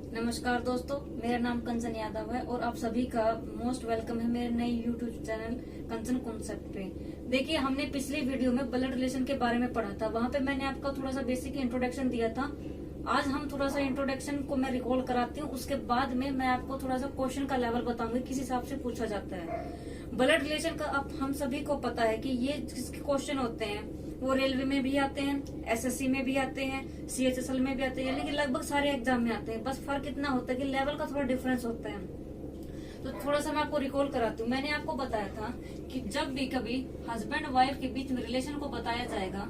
नमस्कार दोस्तों, मेरा नाम कंचन यादव है और आप सभी का मोस्ट वेलकम है मेरे नए यूट्यूब चैनल कंचन कॉन्सेप्ट पे। देखिए, हमने पिछली वीडियो में ब्लड रिलेशन के बारे में पढ़ा था। वहाँ पे मैंने आपका थोड़ा सा बेसिक इंट्रोडक्शन दिया था। आज हम थोड़ा सा इंट्रोडक्शन को मैं रिकॉल कराती हूँ, उसके बाद में मैं आपको थोड़ा सा क्वेश्चन का लेवल बताऊंगी किस हिसाब से पूछा जाता है। ब्लड रिलेशन का अब हम सभी को पता है कि ये जिसके क्वेश्चन होते हैं वो रेलवे में भी आते हैं, एसएससी में भी आते हैं, सीएचएसएल में भी आते हैं, यानी कि लगभग सारे एग्जाम में आते हैं। बस फर्क इतना होता है कि लेवल का थोड़ा डिफरेंस होता है। तो थोड़ा सा मैं आपको रिकॉल कराती हूँ। मैंने आपको बताया था कि जब भी कभी हस्बैंड वाइफ के बीच में रिलेशन को बताया जाएगा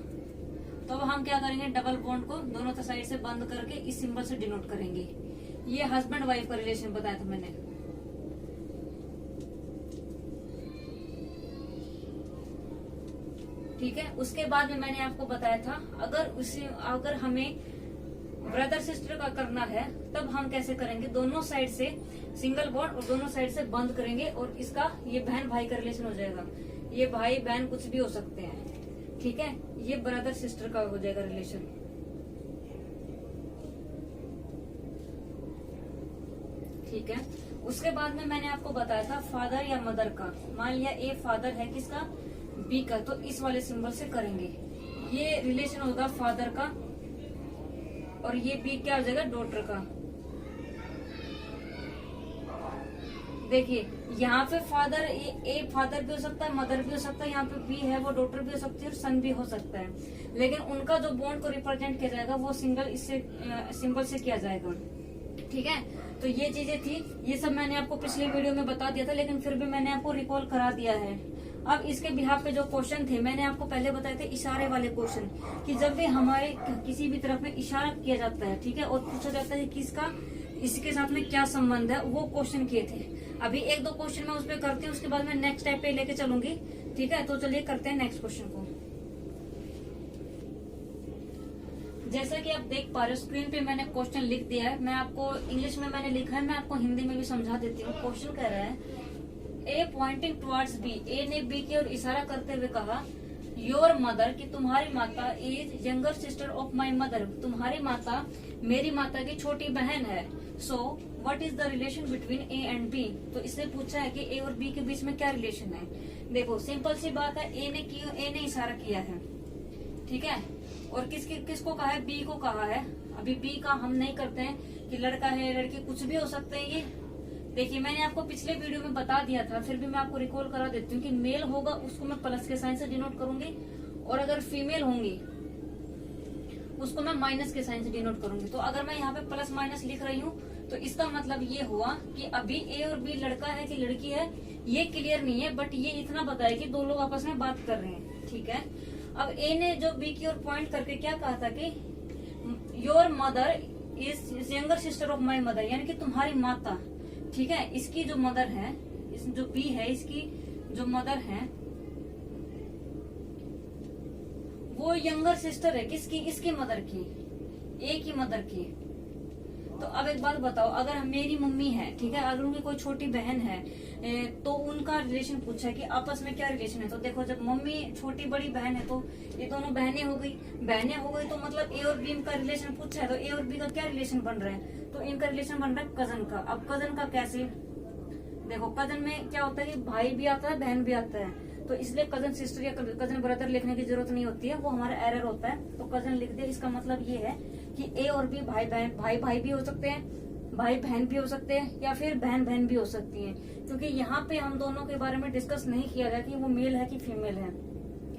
तो अब हम क्या करेंगे, डबल बॉन्ड को दोनों साइड से बंद करके इस सिंबल से डिनोट करेंगे। ये हस्बैंड वाइफ का रिलेशन बताया था मैंने। ठीक है, उसके बाद में मैंने आपको बताया था अगर हमें ब्रदर सिस्टर का करना है तब हम कैसे करेंगे, दोनों साइड से सिंगल बॉन्ड और दोनों साइड से बंद करेंगे और इसका ये बहन भाई का रिलेशन हो जाएगा। ये भाई बहन कुछ भी हो सकते हैं। ठीक है, ये ब्रदर सिस्टर का हो जाएगा रिलेशन। ठीक है, उसके बाद में मैंने आपको बताया था फादर या मदर का। मान लिया ए फादर है किसका, बी का, तो इस वाले सिंबल से करेंगे। ये रिलेशन होगा फादर का और ये बी क्या हो जाएगा, डॉटर का। देखिए, यहाँ पे फादर ए फादर भी हो सकता है, मदर भी हो सकता है, यहाँ पे बी है वो डॉटर भी हो सकती है और सन भी हो सकता है। लेकिन उनका जो बॉन्ड को रिप्रेजेंट किया जाएगा वो इससे सिंबल से किया जाएगा। ठीक है, तो ये चीजें थी, ये सब मैंने आपको पिछली वीडियो में बता दिया था, लेकिन फिर भी मैंने आपको रिकॉल करा दिया है। अब इसके बिहाफ पे जो क्वेश्चन थे मैंने आपको पहले बताए थे, इशारे वाले क्वेश्चन, कि जब भी हमारे किसी भी तरफ में इशारा किया जाता है, ठीक है, और पूछा जाता है किसका इसके साथ में क्या संबंध है, वो क्वेश्चन किए थे। अभी एक दो क्वेश्चन मैं उस पर करती हूँ, उसके बाद मैं नेक्स्ट टाइप पे लेके चलूंगी। ठीक है, तो चलिए करते हैं नेक्स्ट क्वेश्चन को। जैसा कि आप देख पा रहे हो स्क्रीन पे मैंने क्वेश्चन लिख दिया है। मैं आपको इंग्लिश में मैंने लिखा है, मैं आपको हिंदी में भी समझा देती हूँ। क्वेश्चन कह रहा है, ए पॉइंटिंग टुवर्ड्स बी, ए ने बी की ओर इशारा करते हुए कहा, योर मदर, कि तुम्हारी माता, is younger sister of my mother, तुम्हारी माता मेरी माता की छोटी बहन है। So what is the relation between A and B. तो इसने पूछा है कि ए और बी के बीच में क्या रिलेशन है। देखो, सिंपल सी बात है, ए ने इशारा किया है। ठीक है, और किसको कहा है, बी को कहा है। अभी बी का हम नहीं करते हैं कि लड़का है लड़की, कुछ भी हो सकते हैं ये। देखिए, मैंने आपको पिछले वीडियो में बता दिया था, फिर भी मैं आपको रिकॉल करा देती हूँ कि मेल होगा उसको मैं प्लस के साइन से डिनोट करूंगी, और अगर फीमेल होंगी उसको मैं माइनस के साइन से डिनोट करूंगी। तो अगर मैं यहाँ पे प्लस माइनस लिख रही हूँ तो इसका मतलब ये हुआ कि अभी ए और बी लड़का है कि लड़की है ये क्लियर नहीं है, बट ये इतना पता है कि दो लोग आपस में बात कर रहे हैं। ठीक है, अब ए ने जो बी की ओर पॉइंट करके क्या कहा था कि your mother is younger sister of my mother, यानी कि तुम्हारी माता, ठीक है, इसकी जो मदर है, जो बी है इसकी जो मदर है वो यंगर सिस्टर है किसकी, इसकी मदर की, ए की मदर की। तो अब एक बात बताओ, अगर मेरी मम्मी है, ठीक है, अगर उनकी कोई छोटी बहन है तो उनका रिलेशन पूछा है कि आपस में क्या रिलेशन है। तो देखो, जब मम्मी छोटी बड़ी बहन है तो ये दोनों बहनें हो गई, तो मतलब ए और बी का रिलेशन पूछा है, तो ए और बी का क्या रिलेशन बन रहा है, तो इनका रिलेशन बन रहा है कजन का। अब कजन का कैसे, देखो कजन में क्या होता है कि भाई भी आता है बहन भी आता है, तो इसलिए कजन सिस्टर या कजन ब्रदर लिखने की जरूरत नहीं होती है, वो हमारा एरर होता है। तो कजन लिख दिया। इसका मतलब ये है कि ए और बी भाई बहन, भाई भी हो सकते हैं, भाई बहन भी हो सकते हैं, या फिर बहन बहन भी हो सकती है, क्योंकि यहाँ पे हम दोनों के बारे में डिस्कस नहीं किया गया कि वो मेल है कि फीमेल है।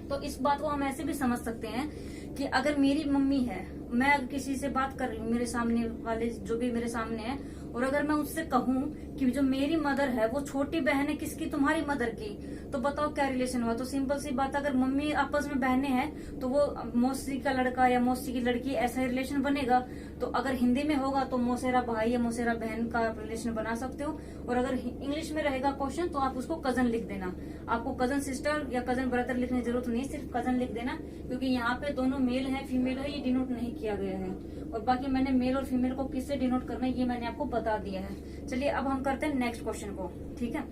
तो इस बात को हम ऐसे भी समझ सकते हैं कि अगर मेरी मम्मी है, मैं अगर किसी से बात कर रही हूँ, मेरे सामने वाले जो भी मेरे सामने है, और अगर मैं उससे कहूँ कि जो मेरी मदर है वो छोटी बहन है किसकी, तुम्हारी मदर की, तो बताओ क्या रिलेशन हुआ। तो सिंपल सी बात, अगर मम्मी आपस में बहनें हैं तो वो मौसी का लड़का या मौसी की लड़की, ऐसा ही रिलेशन बनेगा। तो अगर हिंदी में होगा तो मौसेरा भाई या मौसेरा बहन का रिलेशन बना सकते हो, और अगर इंग्लिश में रहेगा क्वेश्चन तो आप उसको कजन लिख देना। आपको कजन सिस्टर या कजन ब्रदर लिखने की जरूरत नहीं, सिर्फ कजन लिख देना, क्योंकि यहाँ पे दोनों मेल है फीमेल है ये डिनोट नहीं किया गया है। और बाकी मैंने मेल और फीमेल को किससे डिनोट करना है ये मैंने आपको बता दिया है। चलिए अब हम करते हैं नेक्स्ट क्वेश्चन को। ठीक है,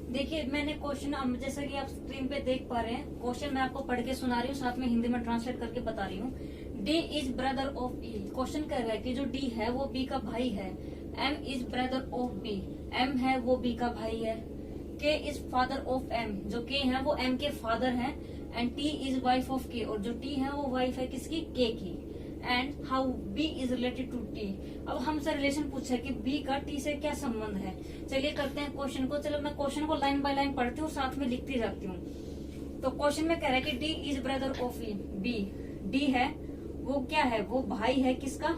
देखिए मैंने क्वेश्चन, जैसा कि आप स्क्रीन पे देख पा रहे हैं, क्वेश्चन मैं आपको पढ़ के सुना रही हूँ, साथ में हिंदी में ट्रांसलेट करके बता रही हूँ। D is brother of E. Question कर रहा है कि जो डी है वो बी का भाई है। M is brother of B, M है वो बी का भाई है। के इज फादर ऑफ एम, जो के है वो एम के फादर है। And T is wife of के, और जो टी है वो वाइफ है किसकी, के की। And how B is related to T. अब हमसे रिलेशन पूछा है कि बी का टी से क्या संबंध है। चलिए करते हैं क्वेश्चन को। चलो मैं क्वेश्चन को लाइन बाय लाइन पढ़ती हूँ, साथ में लिखती जाती हूँ। तो क्वेश्चन में कह रहा है कि D is brother of E, B, D है वो क्या है, वो भाई है किसका,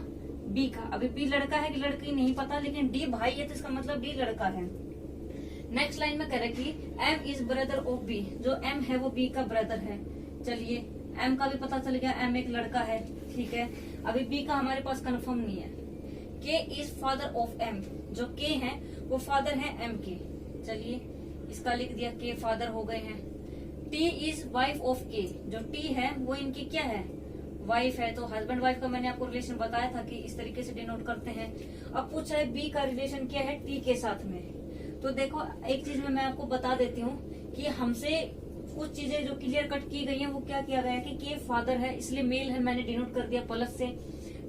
बी का। अभी बी लड़का है कि लड़की नहीं पता, लेकिन डी भाई है तो इसका मतलब डी लड़का है। नेक्स्ट लाइन में कह रहा है कि M is brother of B, जो एम है वो बी का ब्रदर है। चलिए एम का भी पता चल गया, एम एक लड़का है, ठीक है। अभी बी का हमारे पास कंफर्म नहीं है। के इज फादर ऑफ एम, जो के है वो फादर है एम के। चलिए इसका लिख दिया, के फादर हो गए हैं। टी इज वाइफ ऑफ के, जो टी है वो इनकी क्या है, वाइफ है। तो हस्बैंड वाइफ का मैंने आपको रिलेशन बताया था कि इस तरीके से डिनोट करते हैं। अब पूछा है बी का रिलेशन क्या है टी के साथ में। तो देखो एक चीज में मैं आपको बता देती हूँ कि हमसे कुछ चीजें जो क्लियर कट की गई हैं वो क्या किया गया है कि के फादर है इसलिए मेल है, मैंने डिनोट कर दिया प्लस से।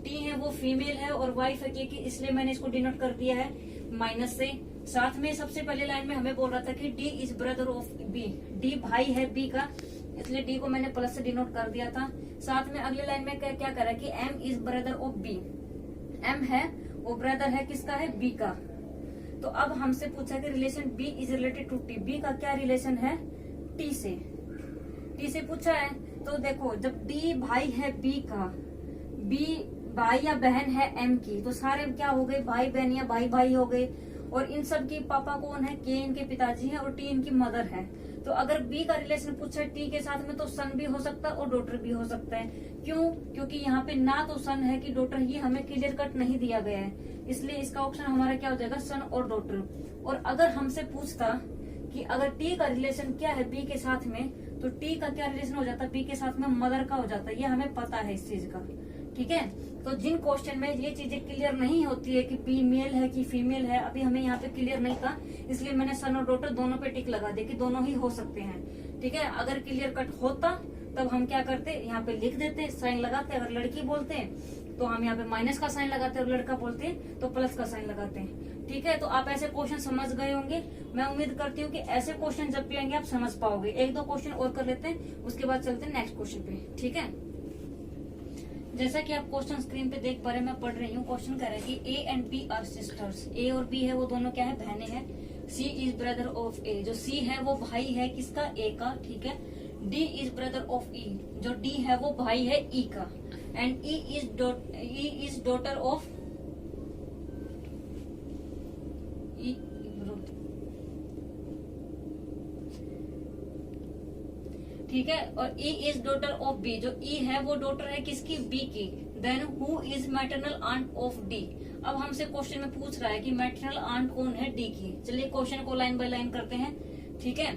टी है वो फीमेल है और वाइफ है के की, इसलिए मैंने इसको डिनोट कर दिया है माइनस से। साथ में सबसे पहले लाइन में हमें बोल रहा था कि D is brother of B, D भाई है बी का, इसलिए डी को मैंने प्लस से डिनोट कर दिया था। साथ में अगले लाइन में क्या करा कि M is brother of B, M है वो ब्रदर है किसका है, बी का। तो अब हमसे पूछा कि relation B is related to T, B का क्या रिलेशन है टी से, टी से पूछा है। तो देखो जब डी भाई है बी का, बी भाई या बहन है एम की, तो सारे क्या हो गए, भाई बहन या भाई भाई हो गए। और इन सब की पापा कौन है, के इनके पिताजी हैं और टी इनकी मदर है। तो अगर बी का रिलेशन पूछा है टी के साथ में तो सन भी हो सकता है और डॉटर भी हो सकता है। क्यों, क्योंकि यहाँ पे ना तो सन है कि डॉटर, ये हमें क्लियर कट नहीं दिया गया है, इसलिए इसका ऑप्शन हमारा क्या हो जाएगा, सन और डॉटर। और अगर हमसे पूछता कि अगर टी का रिलेशन क्या है बी के साथ में, तो टी का क्या रिलेशन हो जाता है बी के साथ में, मदर का हो जाता है। ये हमें पता है इस चीज का, ठीक है। तो जिन क्वेश्चन में ये चीजें क्लियर नहीं होती है कि पी मेल है कि फीमेल है, अभी हमें यहाँ पे क्लियर नहीं था, इसलिए मैंने सन और डॉटर दोनों पे टिक लगा दिया कि दोनों ही हो सकते हैं, ठीक है। अगर क्लियर कट होता तब हम क्या करते, यहाँ पे लिख देते, साइन लगाते। अगर लड़की बोलते हैं तो हम यहाँ पे माइनस का साइन लगाते हैं, और लड़का बोलते हैं तो प्लस का साइन लगाते हैं, ठीक है। तो आप ऐसे क्वेश्चन समझ गए होंगे। मैं उम्मीद करती हूँ कि ऐसे क्वेश्चन जब भी आएंगे आप समझ पाओगे। एक दो क्वेश्चन और कर लेते हैं, उसके बाद चलते हैं नेक्स्ट क्वेश्चन पे, ठीक है। जैसा कि आप क्वेश्चन स्क्रीन पे देख पा रहे हैं, मैं पढ़ रही हूँ। क्वेश्चन कह रहा है कि A and B are sisters, A और बी है वो दोनों क्या है, बहनें हैं। C is brother of A, जो सी है वो भाई है किसका, ए का, ठीक है। D is brother of E, जो डी है वो भाई है ई का। And E is daughter of E, ठीक है। और E is daughter of B, जो ई है वो डॉटर है किसकी, बी की। Then who is maternal aunt of D. अब हमसे क्वेश्चन में पूछ रहा है कि मैटरनल आंट कौन है, डी की। चलिए क्वेश्चन को लाइन बाय लाइन करते हैं, ठीक है।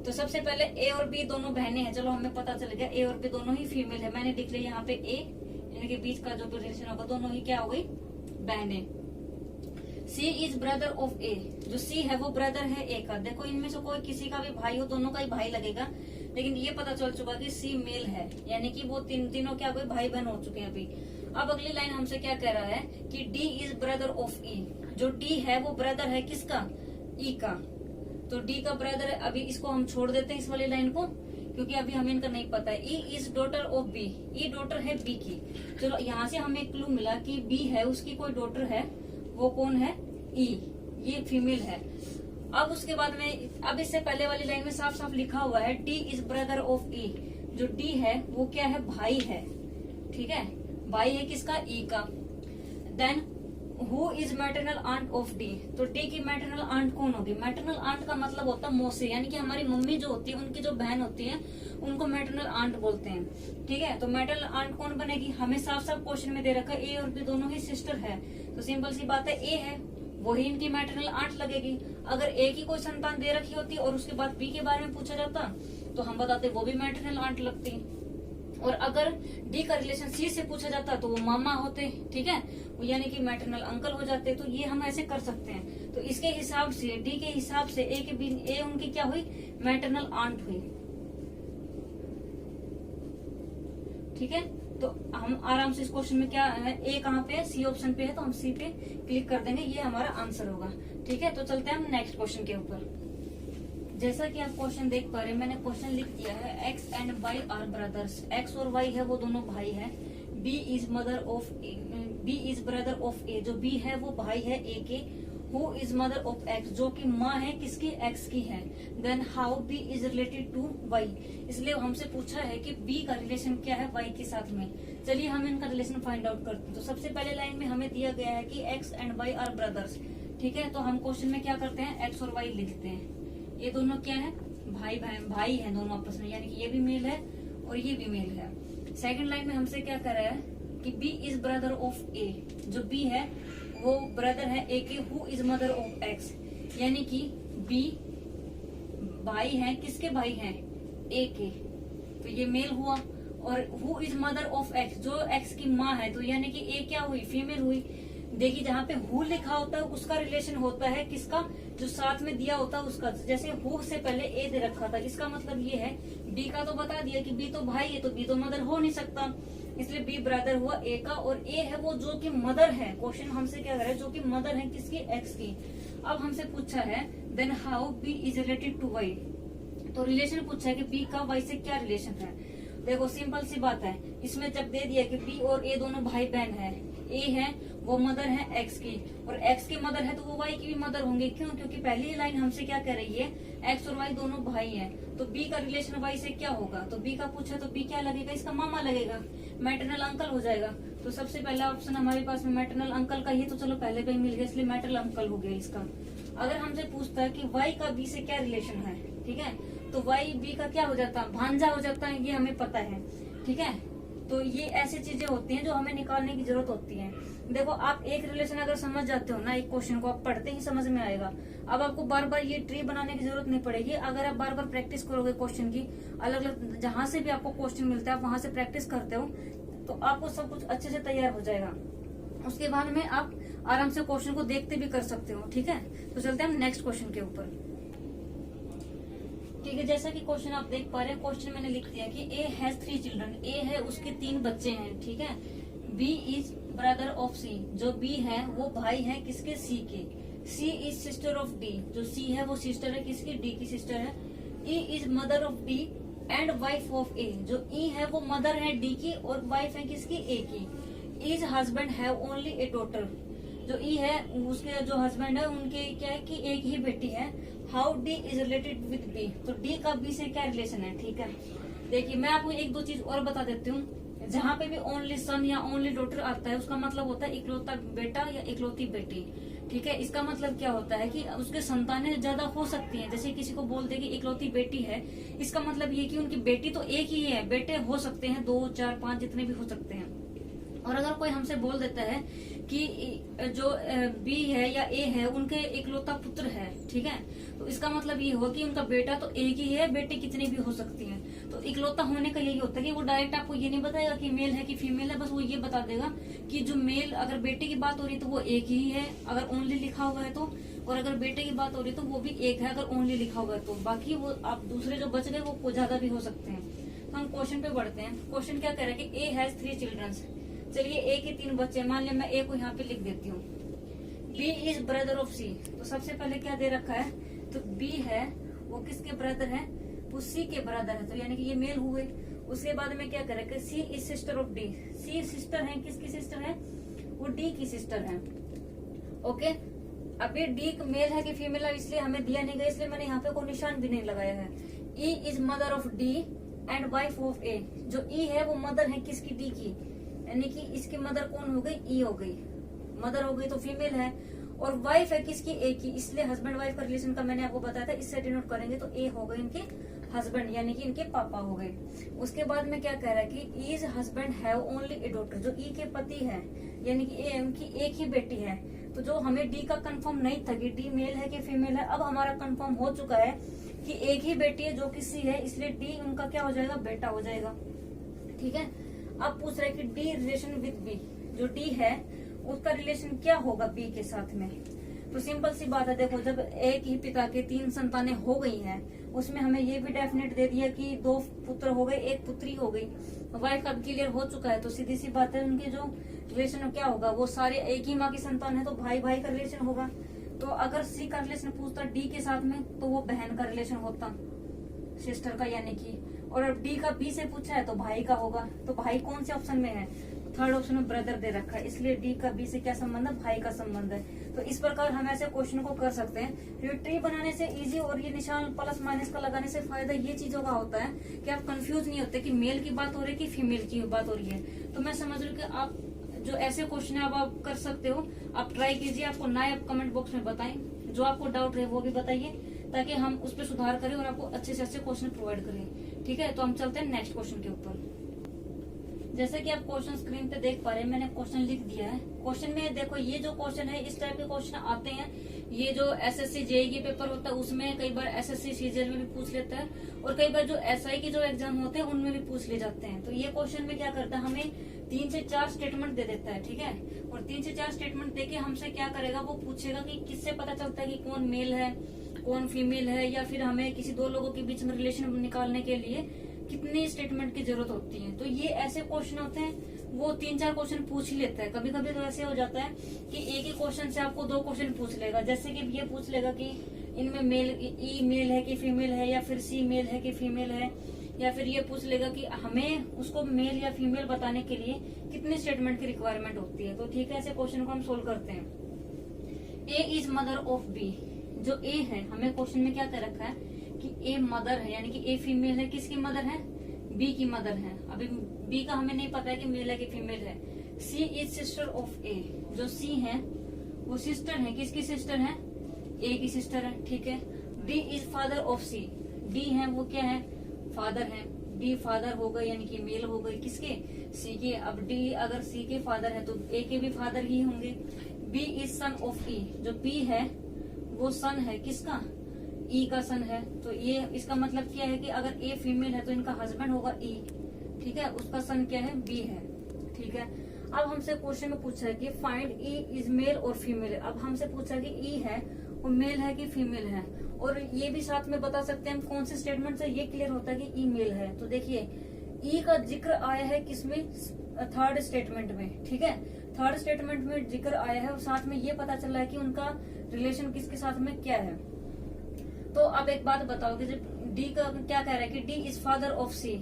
तो सबसे पहले ए और बी दोनों बहनें हैं, चलो हमें पता चल गया ए और बी दोनों ही फीमेल है। मैंने लिख लिया यहाँ पे ए, इनके बीच का जो भी रिलेशन होगा दोनों ही क्या हो गई, बहनें। सी इज ब्रदर ऑफ ए, जो सी है वो ब्रदर है ए का। देखो इनमें से कोई किसी का भी भाई हो, दोनों का ही भाई लगेगा, लेकिन ये पता चल चुका कि सी मेल है, यानी कि वो तीनों क्या हुए, भाई बहन हो चुके हैं अभी। अब अगली लाइन हमसे क्या कह रहा है कि D is brother of E, जो डी है वो ब्रदर है किसका, ई का। तो डी का ब्रदर है, अभी इसको हम छोड़ देते हैं इस वाली लाइन को, क्योंकि अभी हमें इनका नहीं पता है। E is daughter of B, E daughter है बी की। चलो यहाँ से हमें क्लू मिला कि बी है उसकी कोई डॉटर है, वो कौन है, ई, ये फीमेल है। अब उसके बाद में, अब इससे पहले वाली लाइन में साफ साफ लिखा हुआ है D is brother of E, जो डी है वो क्या है, भाई है, ठीक है, भाई है किसका, ई का। Then who is maternal aunt of D, तो डी की मैटरनल आंट कौन होगी। मैटरनल आंट का मतलब होता है मौसी, यानी कि हमारी मम्मी जो होती है उनकी जो बहन होती है उनको मैटरनल आंट बोलते हैं, ठीक है। तो मैटरनल आंट कौन बनेगी, हमें साफ साफ क्वेश्चन में दे रखा है ए और बी दोनों ही सिस्टर है, तो सिंपल सी बात है ए है वही इनकी मैटरनल आंट लगेगी। अगर ए की कोई संतान दे रखी होती और उसके बाद बी के बारे में पूछा जाता तो हम बताते वो भी मैटरनल आंट लगती। और अगर डी का रिलेशन सी से पूछा जाता तो वो मामा होते, ठीक है, यानी कि मैटरनल अंकल हो जाते। तो ये हम ऐसे कर सकते हैं। तो इसके हिसाब से, डी के हिसाब से ए उनकी क्या हुई, मैटरनल आंट हुई, ठीक है। तो हम आराम से इस क्वेश्चन में क्या है, ए कहाँ पे है, सी ऑप्शन पे है, तो हम सी पे क्लिक कर देंगे, ये हमारा आंसर होगा। ठीक है, तो चलते हैं हम नेक्स्ट क्वेश्चन के ऊपर। जैसा कि आप क्वेश्चन देख पा रहे हैं, मैंने क्वेश्चन लिख दिया है, X and Y are brothers. X और वाई है वो दोनों भाई है। B is brother of A, जो बी है वो भाई है ए के। Who is mother of X, जो कि माँ है किसकी, एक्स की है। Then how B is related to Y, इसलिए हमसे पूछा है कि बी का रिलेशन क्या है वाई के साथ में। चलिए हम इनका रिलेशन फाइंड आउट करते हैं। तो सबसे पहले लाइन में हमें दिया गया है कि X and Y are brothers. ठीक है, तो हम क्वेश्चन में क्या करते हैं, एक्स और वाई लिखते हैं। ये दोनों क्या है, भाई है दोनों आपस में, यानी कि ये भी मेल है और ये भी मेल है। सेकंड लाइन में हमसे क्या कर रहा है कि B is brother of A, जो बी है वो ब्रदर है ए के। Who is mother of x, यानी कि बी भाई है, किसके भाई हैं, ए के, तो ये मेल हुआ। और who is mother of X, जो एक्स की माँ है, तो यानी कि ए क्या हुई, फीमेल हुई। देखिए जहाँ पे हु लिखा होता है उसका रिलेशन होता है किसका, जो साथ में दिया होता है उसका। जैसे हु से पहले ए दे रखा था, इसका मतलब ये है, बी का तो बता दिया कि बी तो भाई है, तो बी तो मदर हो नहीं सकता, इसलिए बी ब्रदर हुआ ए का। और ए है वो जो कि मदर है, क्वेश्चन हमसे क्या कर रहा है, जो कि मदर है किसकी, एक्स की। अब हमसे पूछा है then how B is related to Y, तो रिलेशन पूछा है कि बी का वाई से क्या रिलेशन है। देखो सिंपल सी बात है, इसमें जब दे दिया कि बी और ए दोनों भाई बहन है, ए है वो मदर है एक्स की, और एक्स की मदर है तो वो वाई की भी मदर होंगे। क्यों, क्योंकि पहली लाइन हमसे क्या कह रही है, एक्स और वाई दोनों भाई हैं, तो बी का रिलेशन वाई से क्या होगा, तो बी का पूछा तो बी क्या लगेगा, इसका मामा लगेगा, मैटरनल अंकल हो जाएगा। तो सबसे पहला ऑप्शन हमारे पास में मैटरनल अंकल का ही, तो चलो पहले पे ही मिल गया, इसलिए मैटरनल अंकल हो गया इसका। अगर हमसे पूछता है कि वाई का बी से क्या रिलेशन है, ठीक है, तो वाई बी का क्या हो जाता है, भांजा हो जाता है, ये हमें पता है। ठीक है, तो ये ऐसी चीजें होती हैं जो हमें निकालने की जरूरत होती है। देखो आप एक रिलेशन अगर समझ जाते हो ना, एक क्वेश्चन को आप पढ़ते ही समझ में आएगा। अब आपको बार बार ये ट्री बनाने की जरूरत नहीं पड़ेगी, अगर आप बार बार प्रैक्टिस करोगे क्वेश्चन की, अलग अलग जहां से भी आपको क्वेश्चन मिलता है वहां से प्रैक्टिस करते हो, तो आपको सब कुछ अच्छे से तैयार हो जाएगा। उसके बाद में आप आराम से क्वेश्चन को देखते भी कर सकते हो। ठीक है, तो चलते हैं हम नेक्स्ट क्वेश्चन के ऊपर। ठीक है, जैसा कि क्वेश्चन आप देख पा रहे हैं, क्वेश्चन मैंने लिख दिया कि ए हैज 3 चिल्ड्रन, ए है उसके 3 बच्चे हैं। ठीक है, बी इज ब्रदर ऑफ सी, जो बी है वो भाई है किसके, सी के। सी इज सिस्टर ऑफ डी, जो सी है वो सिस्टर है किसकी, डी की सिस्टर है। E is mother of D and wife of A, जो ई है वो मदर है डी की और वाइफ है किसकी, ए की। इज हस्बैंड है ओनली ए डॉटर, जो ई है उसके जो हस्बैंड है उनके क्या है कि एक ही बेटी है। How D is related with B, तो डी का बी से क्या रिलेशन है। ठीक है, देखिए मैं आपको एक दो चीज और बता देती हूँ। जहाँ पे भी ओनली सन या ओनली डॉटर आता है उसका मतलब होता है इकलौता बेटा या इकलौती बेटी। ठीक है, इसका मतलब क्या होता है कि उसके संतानें ज्यादा हो सकती हैं। जैसे किसी को बोल दे कि इकलौती बेटी है, इसका मतलब ये कि उनकी बेटी तो एक ही है, बेटे हो सकते हैं 2, 4, 5 जितने भी हो सकते हैं। और अगर कोई हमसे बोल देता है कि जो बी है या ए है उनके इकलौता पुत्र है, ठीक है, तो इसका मतलब ये होगा कि उनका बेटा तो एक ही है, बेटे कितनी भी हो सकती हैं। तो इकलौता होने का यही होता है कि वो डायरेक्ट आपको ये नहीं बताएगा कि मेल है कि फीमेल है, बस वो ये बता देगा कि जो मेल, अगर बेटे की बात हो रही है तो वो एक ही है अगर ओनली लिखा हुआ है तो, और अगर बेटे की बात हो रही है तो वो भी एक है अगर ओनली लिखा हुआ है तो। बाकी वो आप दूसरे जो बच गए वो ज्यादा भी हो सकते हैं। तो हम क्वेश्चन पे बढ़ते हैं। क्वेश्चन क्या कह रहा है कि ए हैज 3 चिल्ड्रंस, चलिए ए के 3 बच्चे, मान लिया मैं ए को यहाँ पे लिख देती हूँ। बी इज ब्रदर ऑफ सी, तो सबसे पहले क्या दे रखा है, तो बी है वो किसके ब्रदर है, वो सी के ब्रदर है, तो यानी कि ये मेल हुए। उसके बाद में क्या करें, C is sister of D, C sister है किसकी सिस्टर है, वो डी की सिस्टर है। ओके, अब ये डी मेल है कि फीमेल है इसलिए हमें दिया नहीं गया, इसलिए मैंने यहाँ पे कोई निशान भी नहीं लगाया है। E is mother of D and wife of A, जो ई है वो मदर है किसकी, डी की, यानी कि इसकी मदर कौन हो गई, ई हो गई, मदर हो गई तो फीमेल है। और वाइफ है किसकी, ए की, इसलिए हस्बैंड वाइफ का रिलेशन का मैंने आपको बताया था, इससे डिनोट करेंगे तो ए हो गए इनके हस्बैंड, यानी कि इनके पापा हो गए। उसके बाद में क्या कह रहा है कि is husband have only A daughter, जो ई के पति है यानी कि ए उनकी एक ही बेटी है। तो जो हमें डी का कंफर्म नहीं था कि डी मेल है कि फीमेल है, अब हमारा कंफर्म हो चुका है कि एक ही बेटी है जो कि सी है, इसलिए डी उनका क्या हो जाएगा, बेटा हो जाएगा। ठीक है, अब पूछ रहे कि डी रिलेशन विद बी, जो डी है उसका रिलेशन क्या होगा बी के साथ में। तो सिंपल सी बात है, देखो जब एक ही पिता के 3 संतानें हो गई हैं उसमें हमें ये भी डेफिनेट दे दिया कि 2 पुत्र हो गए, 1 पुत्री हो गई। वाइफ अब क्लियर हो चुका है, तो सीधी सी बात है उनके जो रिलेशन क्या होगा, वो सारे एक ही माँ की संतान है, तो भाई भाई का रिलेशन होगा। तो अगर सी का रिलेशन पूछता डी के साथ में, तो वो बहन का रिलेशन होता, सिस्टर का यानी कि। और अब डी का बी से पूछा है तो भाई का होगा। तो भाई कौन से ऑप्शन में है, थर्ड ऑप्शन में ब्रदर दे रखा है, इसलिए डी का बी से क्या संबंध है, भाई का संबंध है। तो इस प्रकार हम ऐसे क्वेश्चन को कर सकते हैं। ये ट्री बनाने से इजी और ये निशान प्लस माइनस का लगाने से फायदा ये चीजों का होता है कि आप कंफ्यूज नहीं होते कि मेल की बात हो रही है कि फीमेल की बात हो रही है। तो मैं समझ रही हूँ कि आप जो ऐसे क्वेश्चन है अब आप कर सकते हो, आप ट्राई कीजिए। आपको ना आप कमेंट बॉक्स में बताएं, जो आपको डाउट है वो भी बताइए, ताकि हम उस पर सुधार करें और आपको अच्छे से अच्छे क्वेश्चन प्रोवाइड करें। ठीक है, तो हम चलते हैं नेक्स्ट क्वेश्चन के ऊपर। जैसे कि आप क्वेश्चन स्क्रीन पे देख पा रहे हैं, मैंने क्वेश्चन लिख दिया है। क्वेश्चन में देखो, ये जो क्वेश्चन है इस टाइप के क्वेश्चन आते हैं। ये जो एसएससी जेईई पेपर होता है उसमें कई बार एसएससी सीजीएल में भी पूछ लेता है, और कई बार जो एसआई के जो एग्जाम होते हैं उनमें भी पूछ ले जाते हैं। तो ये क्वेश्चन में क्या करता है, हमें 3 से 4 स्टेटमेंट दे देता है। ठीक है, और 3 से 4 स्टेटमेंट देके हमसे क्या करेगा, वो पूछेगा कि किससे पता चलता है कि कौन मेल है कौन फीमेल है, या फिर हमें किसी 2 लोगों के बीच में रिलेशन निकालने के लिए कितनी स्टेटमेंट की जरूरत होती है। तो ये ऐसे क्वेश्चन होते हैं, वो 3-4 क्वेश्चन पूछ ही लेता है। कभी कभी तो ऐसे हो जाता है कि एक ही क्वेश्चन से आपको 2 क्वेश्चन पूछ लेगा। जैसे कि ये पूछ लेगा कि इनमें मेल है कि फीमेल है, या फिर सी मेल है कि फीमेल है, या फिर ये पूछ लेगा कि हमें उसको मेल या फीमेल बताने के लिए कितने स्टेटमेंट की रिक्वायरमेंट होती है। तो ठीक है, ऐसे क्वेश्चन को हम सोल्व करते हैं। ए इज मदर ऑफ बी, जो ए है हमें क्वेश्चन में क्या कर रखा है कि ए मदर है, यानी कि ए फीमेल है। किसकी मदर है, बी की मदर है। अभी बी का हमें नहीं पता है कि मेल है कि फीमेल है। सी इज सिस्टर ऑफ ए, जो सी है वो सिस्टर है, किसकी सिस्टर है, ए की सिस्टर है। ठीक है, D is father of C, D है वो क्या है, फादर है। डी फादर हो गए, यानी कि मेल हो गए किसके, सी के। अब डी अगर सी के फादर है तो ए के भी फादर ही होंगे। B is son of E, जो बी है वो सन है किसका, ई का सन है। तो ये इसका मतलब क्या है कि अगर ए फीमेल है तो इनका हस्बैंड होगा ई। ठीक है, उसका सन क्या है, बी है। ठीक है, अब हमसे क्वेश्चन में पूछा है कि फाइंड ई इज मेल और फीमेल। अब हमसे पूछा कि ई है वो मेल है कि फीमेल है, और ये भी साथ में बता सकते हैं हम कौन से स्टेटमेंट से ये क्लियर होता है कि ई मेल है। तो देखिए, ई का जिक्र आया है किसमें, थर्ड स्टेटमेंट में। ठीक है, थर्ड स्टेटमेंट में जिक्र आया है, और साथ में ये पता चला है कि उनका रिलेशन किसके साथ में क्या है। तो अब एक बात बताओ कि जब डी का क्या कह रहा है कि डी इज फादर ऑफ सी,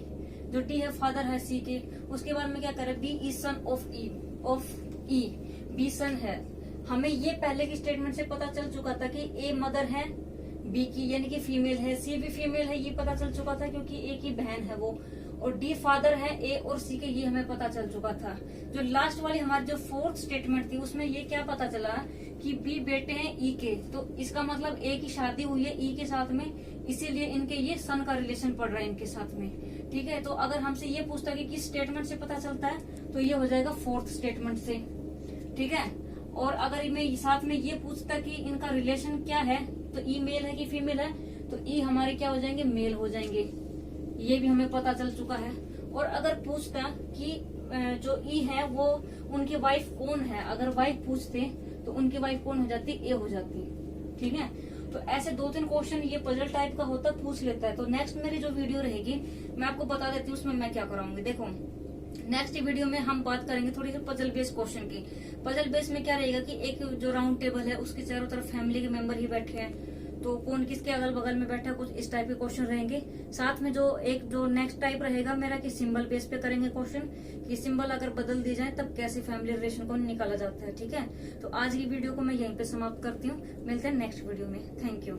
जो डी है फादर है सी के। उसके बाद में क्या कह रहा है, B is son of E, B son है। हमें ये पहले की स्टेटमेंट से पता चल चुका था कि ए मदर है बी की, यानी कि फीमेल है, सी भी फीमेल है, ये पता चल चुका था क्योंकि ए की बहन है वो। और डी फादर है ए और सी के, ये हमें पता चल चुका था। जो लास्ट वाली हमारी जो 4th स्टेटमेंट थी उसमें ये क्या पता चला कि बी बेटे हैं ई के। तो इसका मतलब ए की शादी हुई है ई के साथ में, इसीलिए इनके ये सन का रिलेशन पड़ रहा है इनके साथ में। ठीक है, तो अगर हमसे ये पूछता है कि किस स्टेटमेंट से पता चलता है, तो ये हो जाएगा 4th स्टेटमेंट से। ठीक है, और अगर मैं साथ में ये पूछता कि इनका रिलेशन क्या है, तो ई मेल है कि फीमेल है, तो ई हमारे क्या हो जाएंगे, मेल हो जाएंगे। ये भी हमें पता चल चुका है। और अगर पूछता कि जो ई है वो उनकी वाइफ कौन है, अगर वाइफ पूछते तो उनकी वाइफ कौन हो जाती, ए हो जाती। ठीक है, तो ऐसे 2-3 क्वेश्चन ये पजल टाइप का होता पूछ लेता है। तो नेक्स्ट मेरी जो वीडियो रहेगी मैं आपको बता देती हूँ उसमें मैं क्या कराऊंगी। देखो, नेक्स्ट वीडियो में हम बात करेंगे थोड़ी सी पजल बेस क्वेश्चन की। पजल बेस में क्या रहेगा कि एक जो राउंड टेबल है उसके चारों तरफ फैमिली के मेंबर ही बैठे हैं, तो कौन किसके अगल बगल में बैठा है, कुछ इस टाइप के क्वेश्चन रहेंगे। साथ में जो नेक्स्ट टाइप रहेगा मेरा कि सिंबल बेस पे करेंगे क्वेश्चन, कि सिंबल अगर बदल दी जाए तब कैसे फैमिली रिलेशन को निकाला जाता है। ठीक है, तो आज की वीडियो को मैं यहीं पे समाप्त करती हूँ। मिलते हैं नेक्स्ट वीडियो में। Thank you.